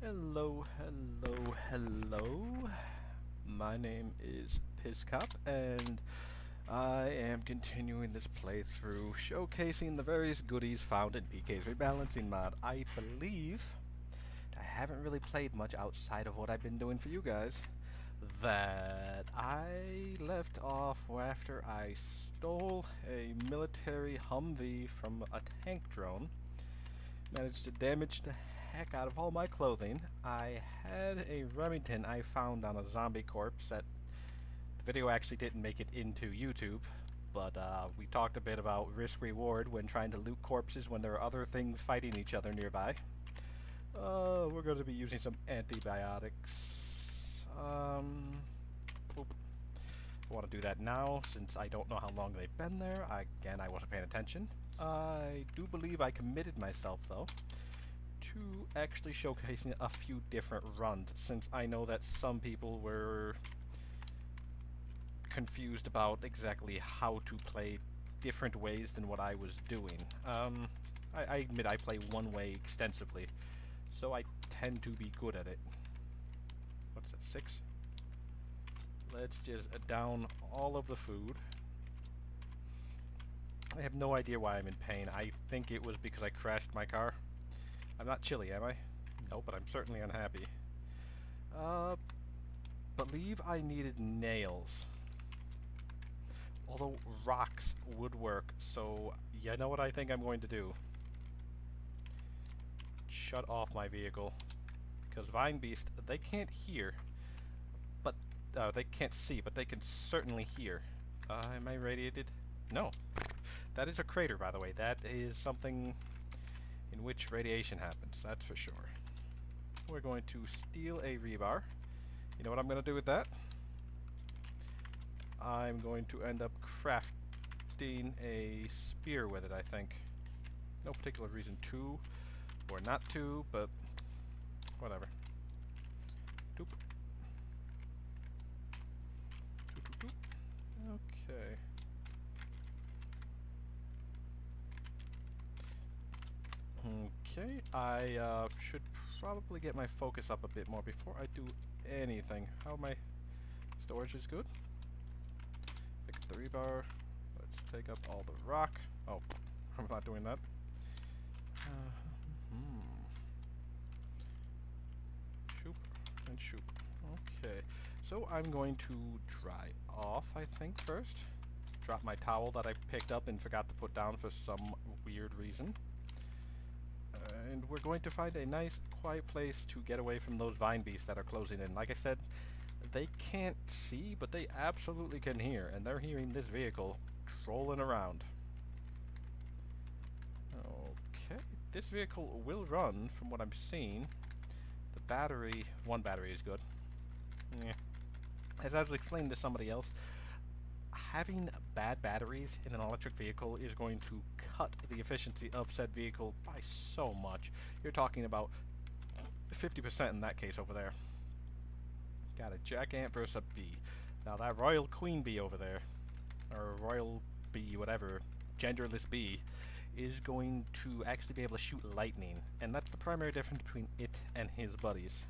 Hello, hello, hello. My name is Pizcop, and I am continuing this playthrough showcasing the various goodies found in PKs Rebalancing Mod. I believe I haven't really played much outside of what I've been doing for you guys. That I left off after I stole a military Humvee from a tank drone. Managed to damage the heck out of all my clothing. I had a Remington I found on a zombie corpse that the video actually didn't make it into YouTube, but we talked a bit about risk-reward when trying to loot corpses when there are other things fighting each other nearby. We're going to be using some antibiotics. Boop. I want to do that now since I don't know how long they've been there. Again, I wasn't paying attention. I do believe I committed myself, though, to actually showcasing a few different runs, since I know that some people were confused about exactly how to play different ways than what I was doing. I admit I play one way extensively, so I tend to be good at it. What's that, 6? Let's just down all of the food. I have no idea why I'm in pain. I think it was because I crashed my car. I'm not chilly, am I? No, but I'm certainly unhappy. Believe I needed nails. Although rocks would work, so you know what I think I'm going to do? Shut off my vehicle. Because Vine Beast, they can't hear. But, they can't see, but they can certainly hear. Am I radiated? No. That is a crater, by the way. That is something in which radiation happens, that's for sure. We're going to steal a rebar. You know what I'm going to do with that? I'm going to end up crafting a spear with it, I think. No particular reason to, or not to, but whatever. Doop. Doop, doop, doop. Okay. Okay, I should probably get my focus up a bit more before I do anything. How my storage is good. Pick up the rebar. Let's take up all the rock. Oh, I'm not doing that. Shoop and shoop. Okay, so I'm going to dry off, I think, first. Drop my towel that I picked up and forgot to put down for some weird reason. And we're going to find a nice, quiet place to get away from those vine beasts that are closing in. Like I said, they can't see, but they absolutely can hear, and they're hearing this vehicle trolling around. Okay, this vehicle will run, from what I'm seeing. The battery, one battery is good. Yeah. As I was explaining to somebody else, having bad batteries in an electric vehicle is going to cut the efficiency of said vehicle by so much. You're talking about 50% in that case over there. Got a jack ant versus a bee. Now that royal queen bee over there, or royal bee, whatever, genderless bee, is going to actually be able to shoot lightning, and that's the primary difference between it and his buddies.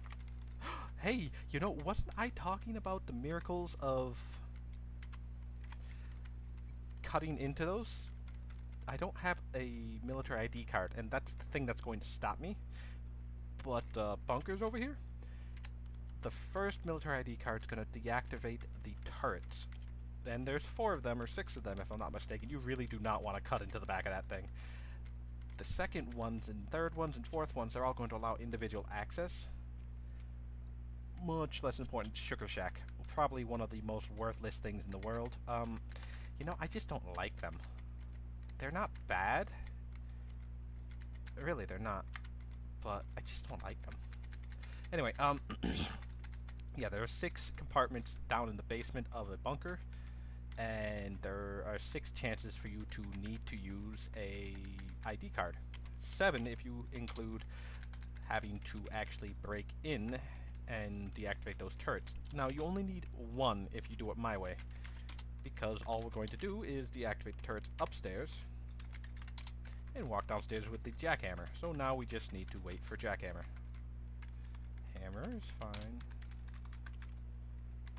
Hey, you know, wasn't I talking about the miracles of cutting into those? I don't have a military ID card, and that's the thing that's going to stop me. But bunkers over here, the first military ID card is going to deactivate the turrets. And there's 4 of them, or 6 of them if I'm not mistaken. You really do not want to cut into the back of that thing. The second ones and third ones and fourth ones are all going to allow individual access. Much less important, Sugar Shack. Probably one of the most worthless things in the world. You know, I just don't like them. They're not bad. Really, they're not. But I just don't like them. Anyway, yeah, there are 6 compartments down in the basement of a bunker. And there are 6 chances for you to need to use a ID card. 7 if you include having to actually break in and deactivate those turrets. Now, you only need 1 if you do it my way, because all we're going to do is deactivate the turrets upstairs and walk downstairs with the jackhammer. So now we just need to wait for jackhammer. Hammer is fine.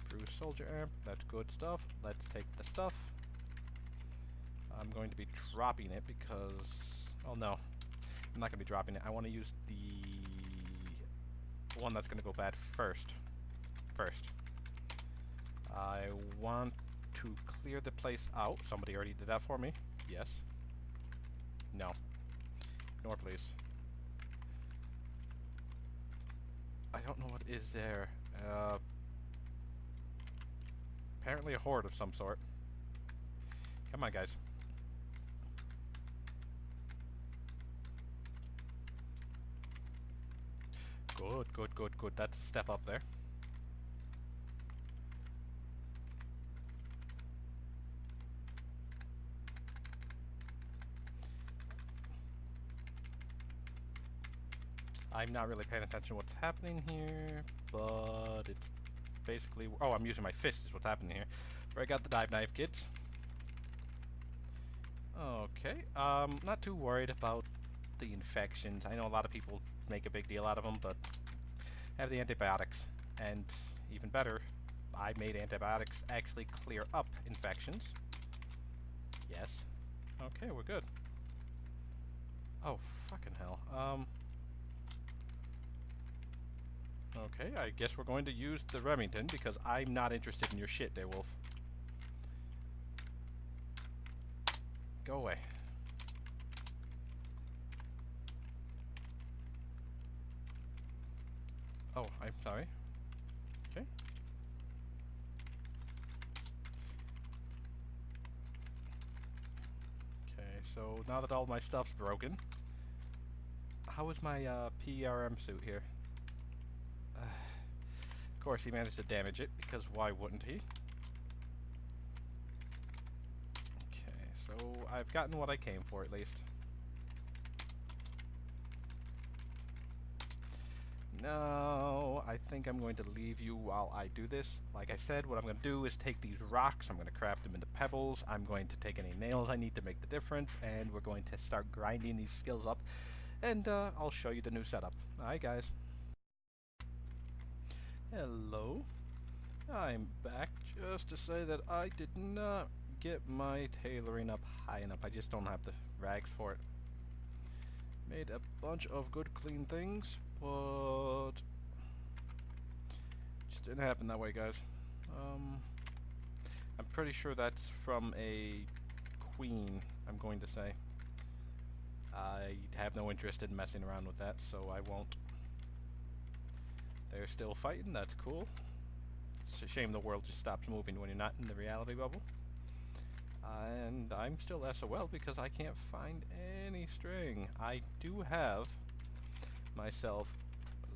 Bruce Soldier Amp, that's good stuff. Let's take the stuff. I'm going to be dropping it because... Oh no, I'm not going to be dropping it. I want to use the one that's going to go bad first. I want to clear the place out. Somebody already did that for me. Yes. No. Ignore, please. I don't know what is there. Apparently a horde of some sort. Come on, guys. Good, good, good, good. That's a step up there. I'm not really paying attention to what's happening here, but it's basically... Oh, I'm using my fist is what's happening here. Break out the dive knife, kids. Okay, not too worried about the infections. I know a lot of people make a big deal out of them, but I have the antibiotics. And even better, I made antibiotics actually clear up infections. Yes. Okay, we're good. Oh, fucking hell. Okay, I guess we're going to use the Remington because I'm not interested in your shit there, Wolf. Go away. Oh, I'm sorry. Okay. Okay, so now that all my stuff's broken, how is my PRM suit here? Of course, he managed to damage it, because why wouldn't he? Okay, so I've gotten what I came for, at least. No, I think I'm going to leave you while I do this. Like I said, what I'm going to do is take these rocks, I'm going to craft them into pebbles, I'm going to take any nails I need to make the difference, and we're going to start grinding these skills up, and I'll show you the new setup. Alright, guys. Hello. I'm back just to say that I did not get my tailoring up high enough. I just don't have the rags for it. Made a bunch of good clean things, but just didn't happen that way, guys. I'm pretty sure that's from a queen, I'm going to say. I have no interest in messing around with that, so I won't. They're still fighting, that's cool. It's a shame the world just stops moving when you're not in the reality bubble. And I'm still SOL because I can't find any string. I do have myself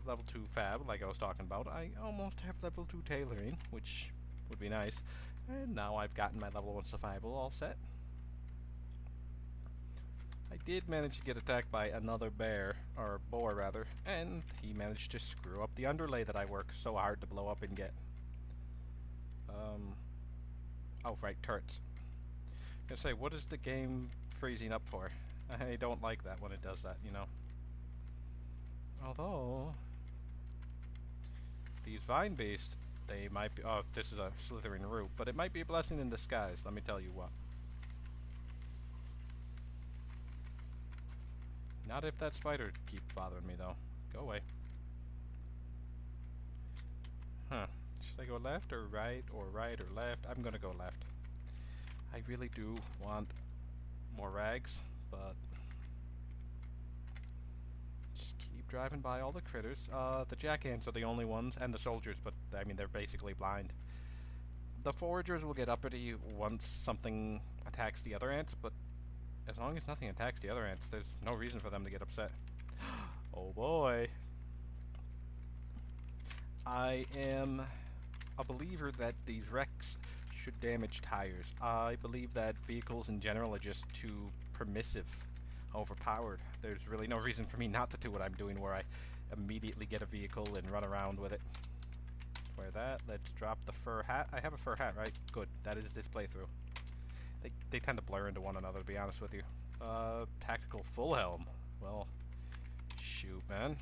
level 2 fab, like I was talking about. I almost have level 2 tailoring, which would be nice. And now I've gotten my level 1 survival all set. I did manage to get attacked by another bear, or boar rather, and he managed to screw up the underlay that I work so hard to blow up and get. Oh, right, turrets. I was gonna say, what is the game freezing up for? I don't like that when it does that, you know. Although, these vine beasts, they might be... Oh, this is a slithering root, but it might be a blessing in disguise, let me tell you what. Not if that spider keeps bothering me, though. Go away. Huh. Should I go left or right or left? I'm gonna go left. I really do want more rags, but just keep driving by all the critters. The jack ants are the only ones, and the soldiers, but I mean they're basically blind. The foragers will get uppity once something attacks the other ants, but as long as nothing attacks the other ants, there's no reason for them to get upset. Oh boy. I am a believer that these wrecks should damage tires. I believe that vehicles in general are just too permissive, overpowered. There's really no reason for me not to do what I'm doing, where I immediately get a vehicle and run around with it. Wear that. Let's drop the fur hat. I have a fur hat, right? Good. That is this playthrough. They tend to blur into one another, to be honest with you. Tactical full helm. Well, shoot, man.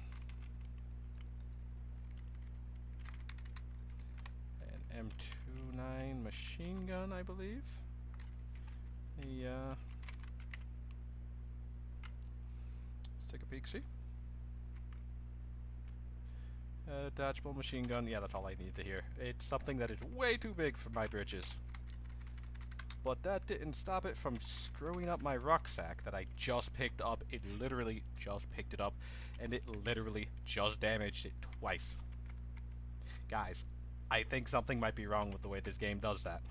M29 machine gun, I believe. Yeah. Let's take a peek, see. Dodgeable machine gun, yeah, that's all I need to hear. It's something that is way too big for my britches. But that didn't stop it from screwing up my rucksack that I just picked up. It literally just picked it up, and it literally just damaged it twice. Guys, I think something might be wrong with the way this game does that.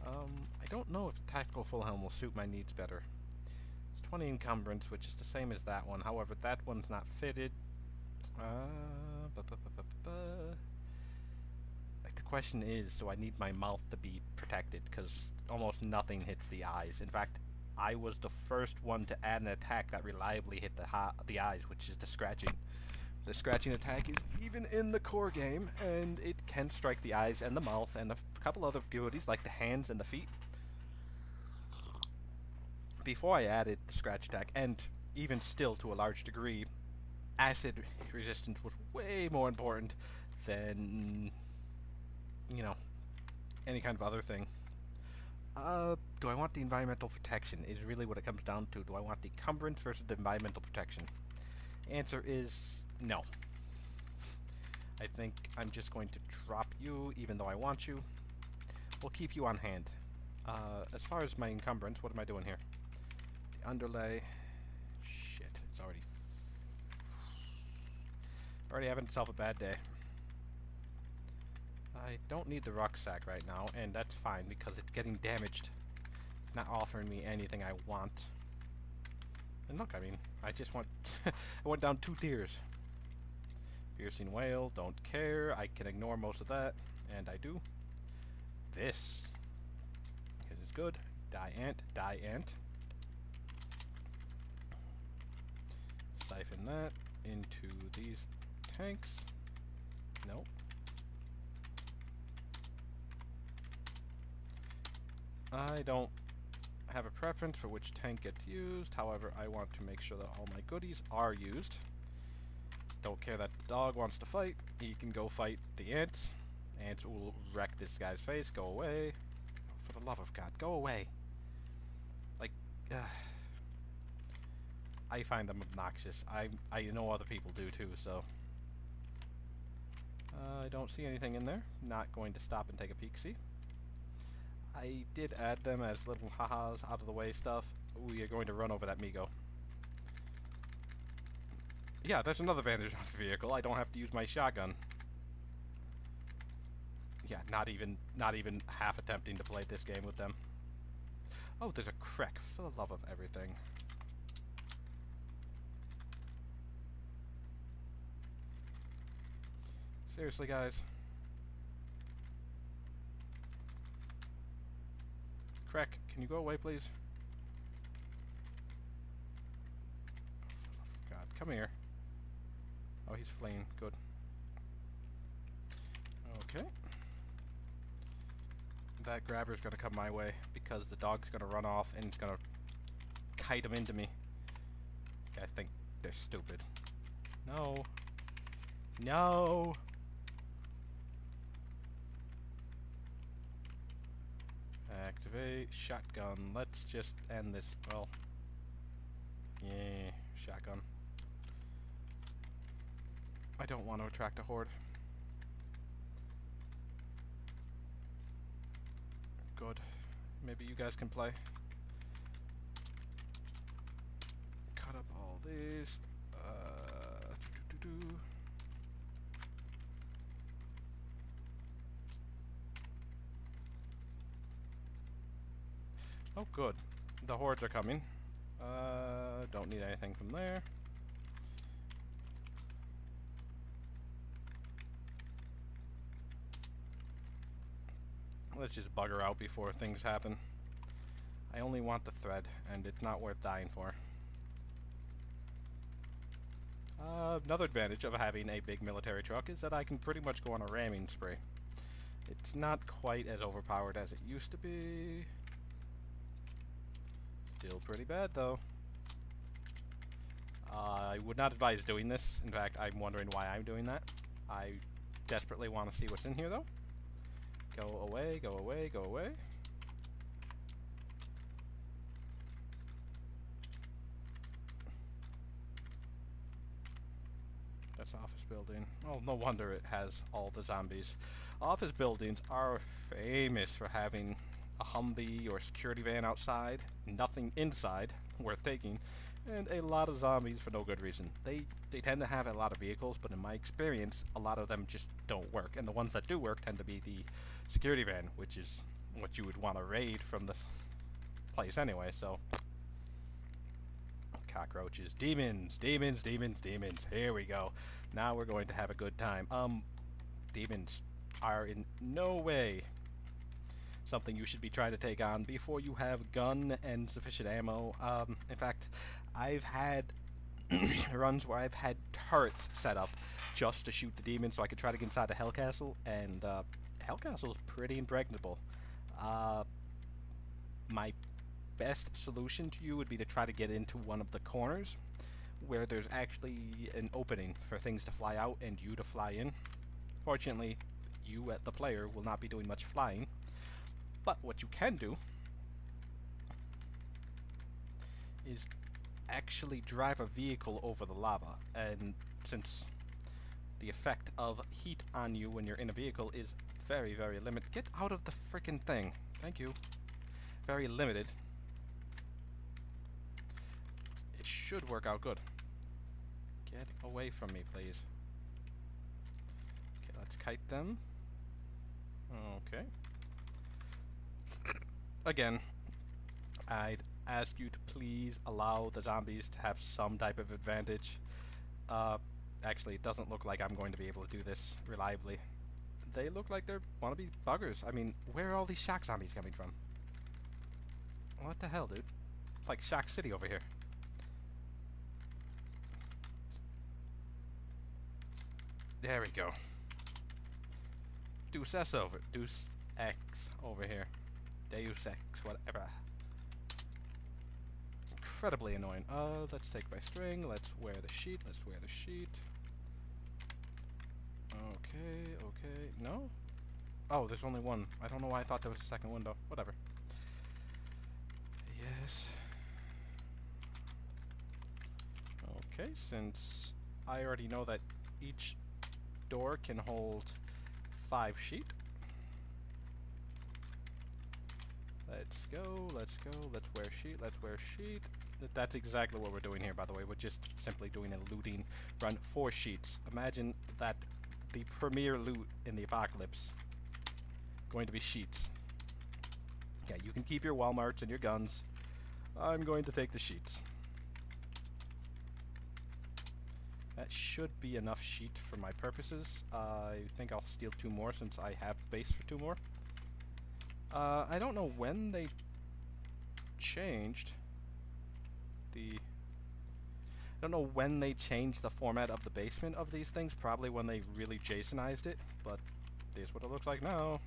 I don't know if the tactical full helm will suit my needs better. It's 20 encumbrance, which is the same as that one. However, that one's not fitted. Like, the question is, do I need my mouth to be protected? Because almost nothing hits the eyes. In fact, I was the first one to add an attack that reliably hit the eyes, which is the scratching. The scratching attack is even in the core game, and it can strike the eyes and the mouth and a couple other goodies like the hands and the feet. Before I added the scratch attack, and even still to a large degree, acid resistance was way more important than, you know, any kind of other thing. Do I want the environmental protection is really what it comes down to. Do I want the encumbrance versus the environmental protection? Answer is no. I think I'm just going to drop you, even though I want you. We'll keep you on hand. As far as my encumbrance, what am I doing here? The underlay. Shit, it's already having itself a bad day. I don't need the rucksack right now, and that's fine because it's getting damaged. Not offering me anything I want. And look, I mean, I just want... I went down 2 tiers. Piercing whale, don't care. I can ignore most of that, and I do. This is good. Die ant, die ant. Siphon that into these tanks. Nope. I don't have a preference for which tank gets used. However, I want to make sure that all my goodies are used. Don't care that the dog wants to fight. He can go fight the ants. Ants will wreck this guy's face. Go away. For the love of God, go away. Like, I find them obnoxious. I know other people do too, so. I don't see anything in there. Not going to stop and take a peek, see? I did add them as little ha-has, out of the way stuff. We are going to run over that Migo. Yeah, there's another advantage on the vehicle. I don't have to use my shotgun. Yeah, not even half attempting to play this game with them. Oh, there's a Krek, for the love of everything. Seriously, guys. Krek, can you go away, please? Oh, for God, come here. Oh, he's fleeing. Good. Okay. That grabber's gonna come my way because the dog's gonna run off and it's gonna kite him into me. You guys think they're stupid. No. No! Activate shotgun. Let's just end this. Well, yeah, shotgun. I don't want to attract a horde. Good. Maybe you guys can play. Cut up all these. Oh, good. The hordes are coming. Don't need anything from there. Let's just bugger out before things happen. I only want the thread, and it's not worth dying for. Another advantage of having a big military truck is that I can pretty much go on a ramming spree. It's not quite as overpowered as it used to be. Still pretty bad, though. I would not advise doing this. In fact, I'm wondering why I'm doing that. I desperately want to see what's in here, though. Go away, go away, go away. That's office building. Oh, no wonder it has all the zombies. Office buildings are famous for having a Humvee or security van outside, nothing inside worth taking, and a lot of zombies for no good reason. They tend to have a lot of vehicles, but in my experience, a lot of them just don't work. And the ones that do work tend to be the security van, which is what you would want to raid from the place anyway, so... Cockroaches. Demons. Demons, demons, demons. Here we go. Now we're going to have a good time. Demons are in no way something you should be trying to take on before you have gun and sufficient ammo. In fact, I've had runs where I've had turrets set up just to shoot the demons so I could try to get inside the Hell Castle, and Hell Castle is pretty impregnable. My best solution to you would be to try to get into one of the corners where there's actually an opening for things to fly out and you to fly in. Fortunately, you, the player, will not be doing much flying, but what you can do is actually drive a vehicle over the lava, and since the effect of heat on you when you're in a vehicle is very, very limited. Get out of the frickin' thing. Thank you. Very limited. It should work out good. Get away from me, please. Okay, let's kite them. Okay. Again, I'd ask you to please allow the zombies to have some type of advantage. Actually, it doesn't look like I'm going to be able to do this reliably. They look like they're wannabe buggers. I mean, where are all these shock zombies coming from? What the hell, dude? It's like Shock City over here. There we go. Deus Ex over here. Deus Ex, whatever. Incredibly annoying. Let's take my string. Let's wear the sheet. Let's wear the sheet. Okay, okay. No? Oh, there's only one. I don't know why I thought there was a second window. Whatever. Yes. Okay, since I already know that each door can hold 5 sheet. Let's go, let's go, let's wear sheet, let's wear sheet. That's exactly what we're doing here, by the way. We're just simply doing a looting run for sheets. Imagine that the premier loot in the apocalypse going to be sheets. Yeah, you can keep your Walmarts and your guns. I'm going to take the sheets. That should be enough sheet for my purposes. I think I'll steal 2 more since I have base for 2 more. I don't know when they changed the... I don't know when they changed the format of the basement of these things. Probably when they really Jasonized it, but here's what it looks like now.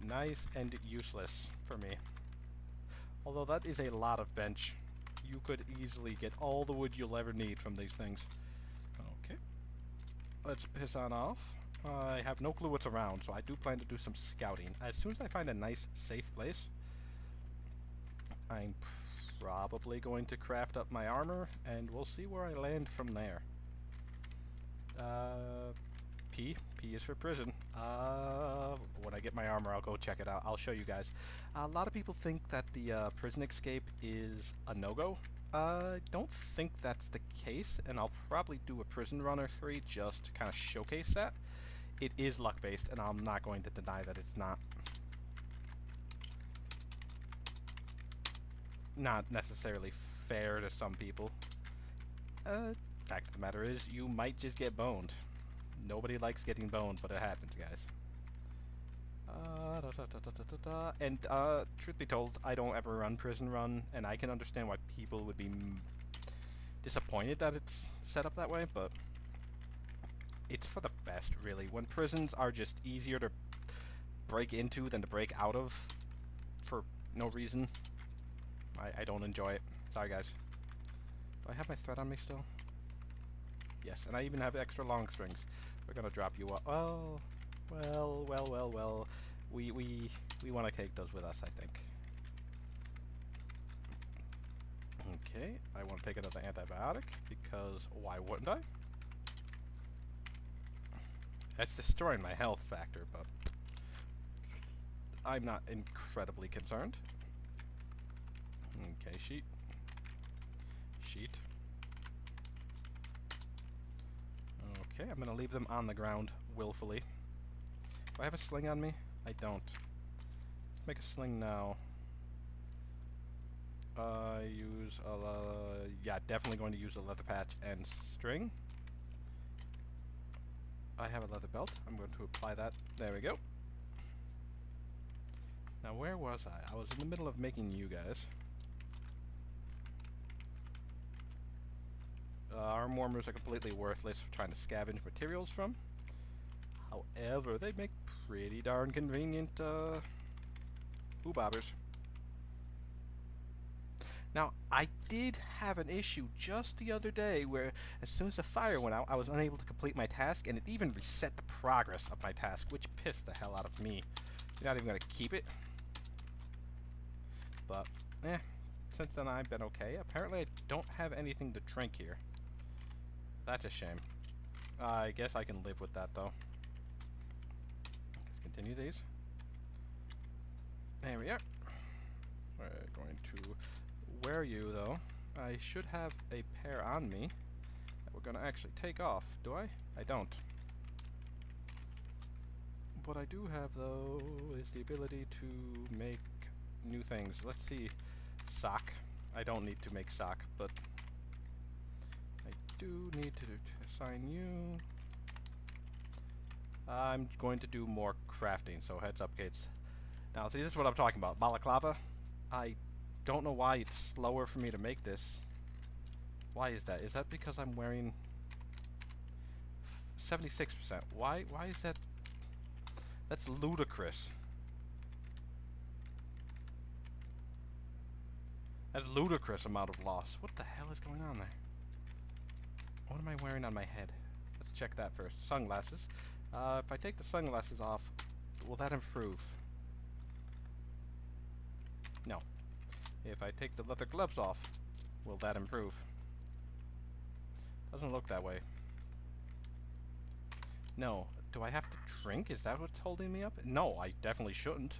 Nice and useless for me. Although that is a lot of bench. You could easily get all the wood you'll ever need from these things. Okay. Let's piss on off. I have no clue what's around, so I do plan to do some scouting. As soon as I find a nice, safe place, I'm probably going to craft up my armor, and we'll see where I land from there. P is for prison. When I get my armor, I'll go check it out. I'll show you guys. A lot of people think that the prison escape is a no-go. I don't think that's the case, and I'll probably do a Prison Runner 3 just to kind of showcase that. It is luck-based, and I'm not going to deny that it's not necessarily fair to some people. Fact of the matter is, you might just get boned. Nobody likes getting boned, but it happens, guys. And truth be told, I don't ever run Prison Run, and I can understand why people would be disappointed that it's set up that way, but it's for the best, really. When prisons are just easier to break into than to break out of for no reason, I don't enjoy it. Sorry, guys. Do I have my thread on me still? Yes, and I even have extra long strings. We're gonna drop you up. Oh, well. We want to take those with us, I think. Okay, I want to take another antibiotic because why wouldn't I? That's destroying my health factor, but I'm not incredibly concerned. Okay, sheet. Okay, I'm gonna leave them on the ground willfully. Do I have a sling on me? I don't. Let's make a sling now. Use a yeah, definitely going to use a leather patch and string. I have a leather belt. I'm going to apply that. There we go. Now where was I? I was in the middle of making you guys. Arm warmers are completely worthless for trying to scavenge materials from. However, they make pretty darn convenient bobbers. Now, I did have an issue just the other day where as soon as the fire went out, I was unable to complete my task, and it even reset the progress of my task, which pissed the hell out of me. You're not even going to keep it. But, since then I've been okay. Apparently I don't have anything to drink here. That's a shame. I guess I can live with that, though. Let's continue these. There we are. We're going to wear you, though. I should have a pair on me that we're going to actually take off. Do I? I don't. What I do have, though, is the ability to make new things. Let's see. Sock. I don't need to make sock, but I do need to assign you. I'm going to do more crafting, so heads up, kids. Now, see, this is what I'm talking about. Balaclava. I don't know why it's slower for me to make this. Why is that? Is that because I'm wearing 76%? Why is that? That's ludicrous. That's a ludicrous amount of loss. What the hell is going on there? What am I wearing on my head? Let's check that first. Sunglasses. If I take the sunglasses off, will that improve? No. If I take the leather gloves off, will that improve? Doesn't look that way. No. Do I have to drink? Is that what's holding me up? No, I definitely shouldn't.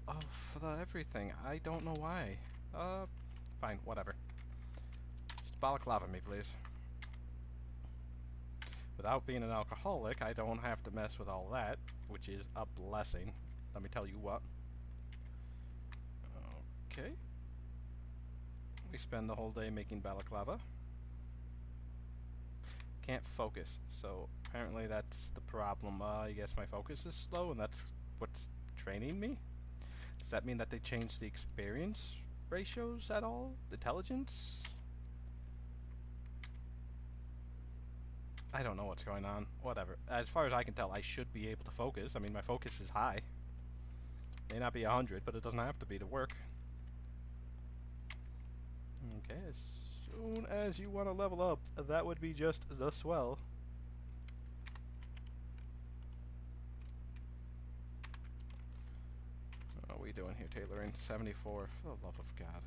Oh, for the everything. I don't know why. Fine, whatever. Just balaclava me, please. Without being an alcoholic, I don't have to mess with all that, which is a blessing. Let me tell you what. Okay. We spend the whole day making balaclava. Can't focus, so apparently that's the problem. I guess my focus is slow, and that's what's training me? Does that mean that they changed the experience ratios at all? Intelligence? I don't know what's going on. Whatever. As far as I can tell, I should be able to focus. I mean, my focus is high. May not be 100, but it doesn't have to be to work. Okay, as soon as you want to level up, that would be just the swell. What are we doing here, tailoring? 74, for the love of God.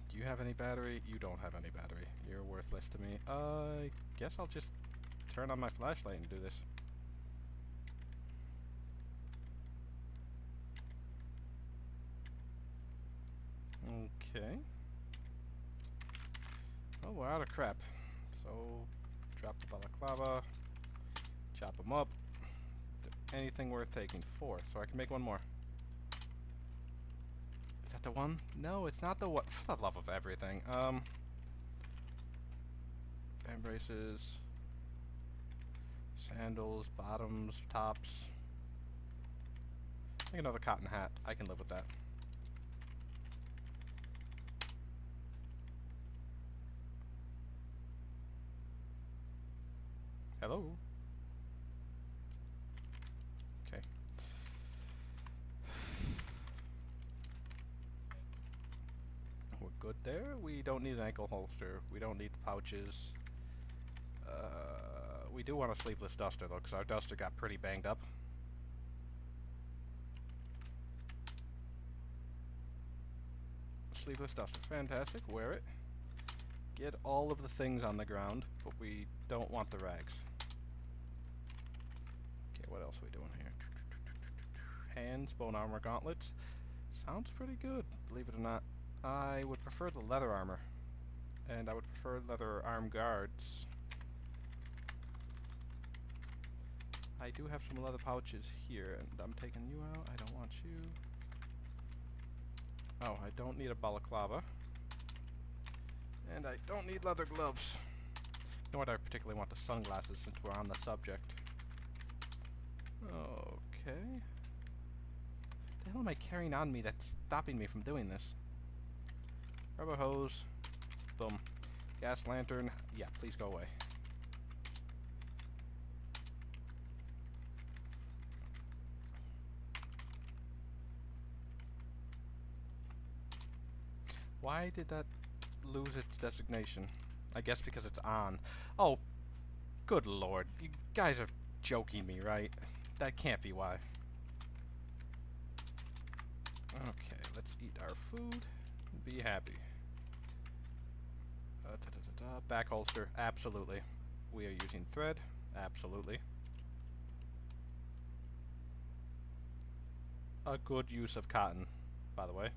Do you have any battery? You don't have any battery. You're worthless to me. I guess I'll just turn on my flashlight and do this. Okay. Oh, we're out of crap. So, drop the balaclava, chop them up. Anything worth taking? 4, so I can make one more. Is that the one? No, it's not the one. For the love of everything. Fan braces, sandals, bottoms, tops. Make another cotton hat. I can live with that. Hello? Okay. We're good there. We don't need an ankle holster. We don't need the pouches. We do want a sleeveless duster though, because our duster got pretty banged up. Sleeveless duster, fantastic. Wear it. Get all of the things on the ground, but we don't want the rags. Okay, what else are we doing here? Hands, bone armor, gauntlets. Sounds pretty good, believe it or not. I would prefer the leather armor, and I would prefer leather arm guards. I do have some leather pouches here, and I'm taking you out. I don't want you. Oh, I don't need a balaclava. And I don't need leather gloves. Nor do I particularly want the sunglasses since we're on the subject. Okay. What the hell am I carrying on me that's stopping me from doing this? Rubber hose. Boom. Gas lantern. Yeah, please go away. Why did that lose its designation? I guess because it's on. Oh, good lord. You guys are joking me, right? That can't be why. Okay, let's eat our food and be happy. Back holster, absolutely. We are using thread, absolutely. A good use of cotton, by the way.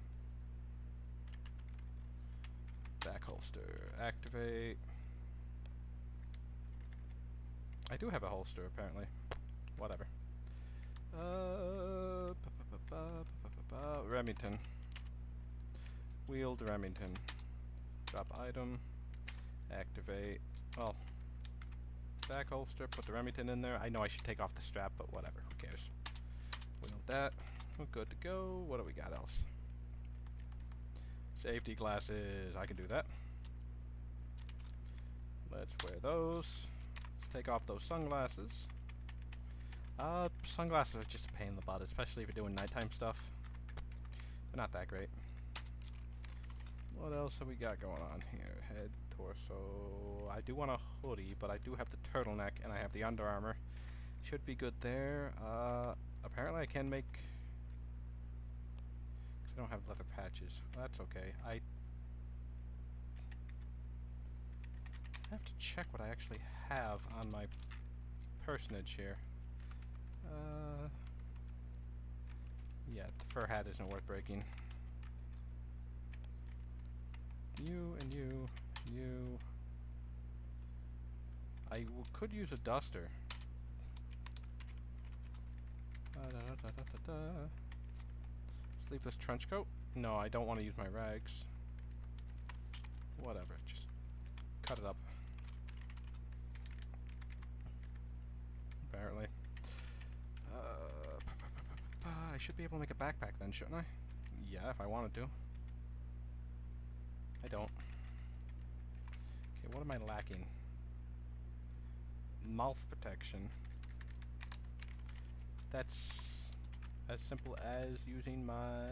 Back holster, activate. I do have a holster, apparently. Whatever. Remington. Wheeled Remington. Drop item. Activate. Well, back holster, put the Remington in there. I know I should take off the strap, but whatever, who cares. Wheel that. We're good to go. What do we got else? Safety glasses, I can do that. Let's wear those. Let's take off those sunglasses. Sunglasses are just a pain in the butt, especially if you're doing nighttime stuff. They're not that great. What else have we got going on here? Head, torso. I do want a hoodie, but I do have the turtleneck and I have the Under Armour. Should be good there. Apparently I can make... I don't have leather patches. That's okay. I have to check what I actually have on my personage here. Yeah, the fur hat isn't worth breaking. You and you, you. I could use a duster. Sleeveless trench coat? No, I don't want to use my rags. Whatever, just cut it up. Apparently. I should be able to make a backpack then, shouldn't I? Yeah, if I wanted to. I don't. Okay, what am I lacking? Mouth protection. That's as simple as using my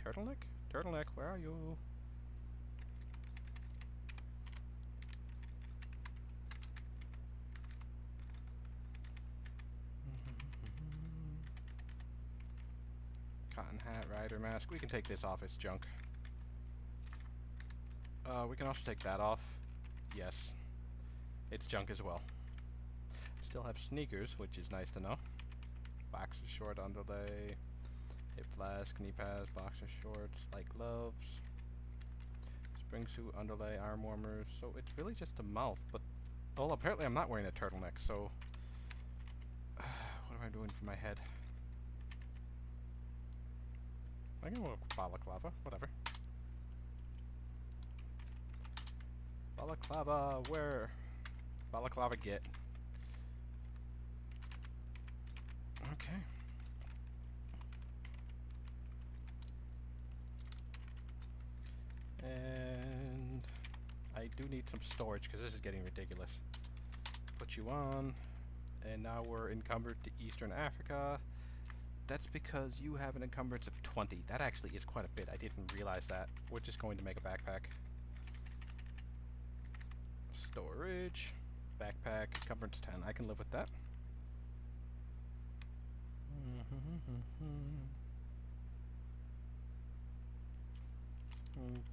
turtleneck? Turtleneck, where are you? Cotton hat, rider mask. We can take this off, it's junk. We can also take that off. Yes. It's junk as well. Still have sneakers, which is nice to know. Boxer short underlay, hip flask, knee pads, boxer shorts, light gloves, spring suit underlay, arm warmers. So it's really just a mouth, but well, apparently I'm not wearing a turtleneck. So what am I doing for my head? I can wear balaclava, whatever. Balaclava, where? Balaclava get. Okay. And I do need some storage because this is getting ridiculous. Put you on, and now we're encumbered to Eastern Africa. That's because you have an encumbrance of 20. That actually is quite a bit. I didn't realize that. We're just going to make a backpack. Storage. Backpack. Encumbrance 10. I can live with that.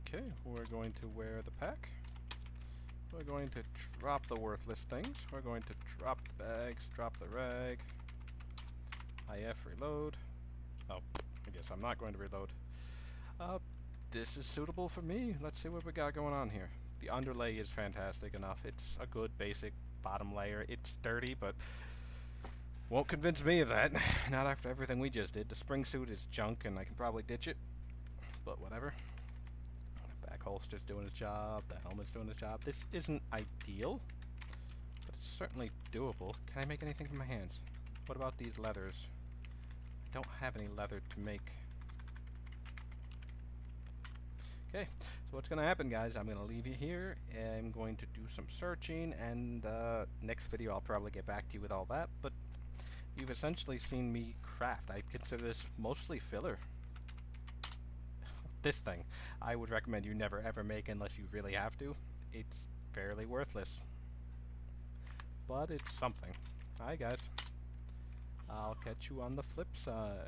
Okay, we're going to wear the pack. We're going to drop the worthless things. We're going to drop the bags, drop the rag. IF reload. Oh, I guess I'm not going to reload. This is suitable for me. Let's see what we got going on here. The underlay is fantastic enough. It's a good basic bottom layer. It's sturdy, but won't convince me of that. Not after everything we just did. The spring suit is junk, and I can probably ditch it. But whatever. The back holster's doing its job. The helmet's doing its job. This isn't ideal, but it's certainly doable. Can I make anything from my hands? What about these leathers? I don't have any leather to make. Okay, so what's going to happen, guys, I'm going to leave you here. I'm going to do some searching, and next video I'll probably get back to you with all that, but you've essentially seen me craft. I consider this mostly filler. This thing, I would recommend you never ever make unless you really have to. It's fairly worthless, but it's something. Alright, guys. I'll catch you on the flip side.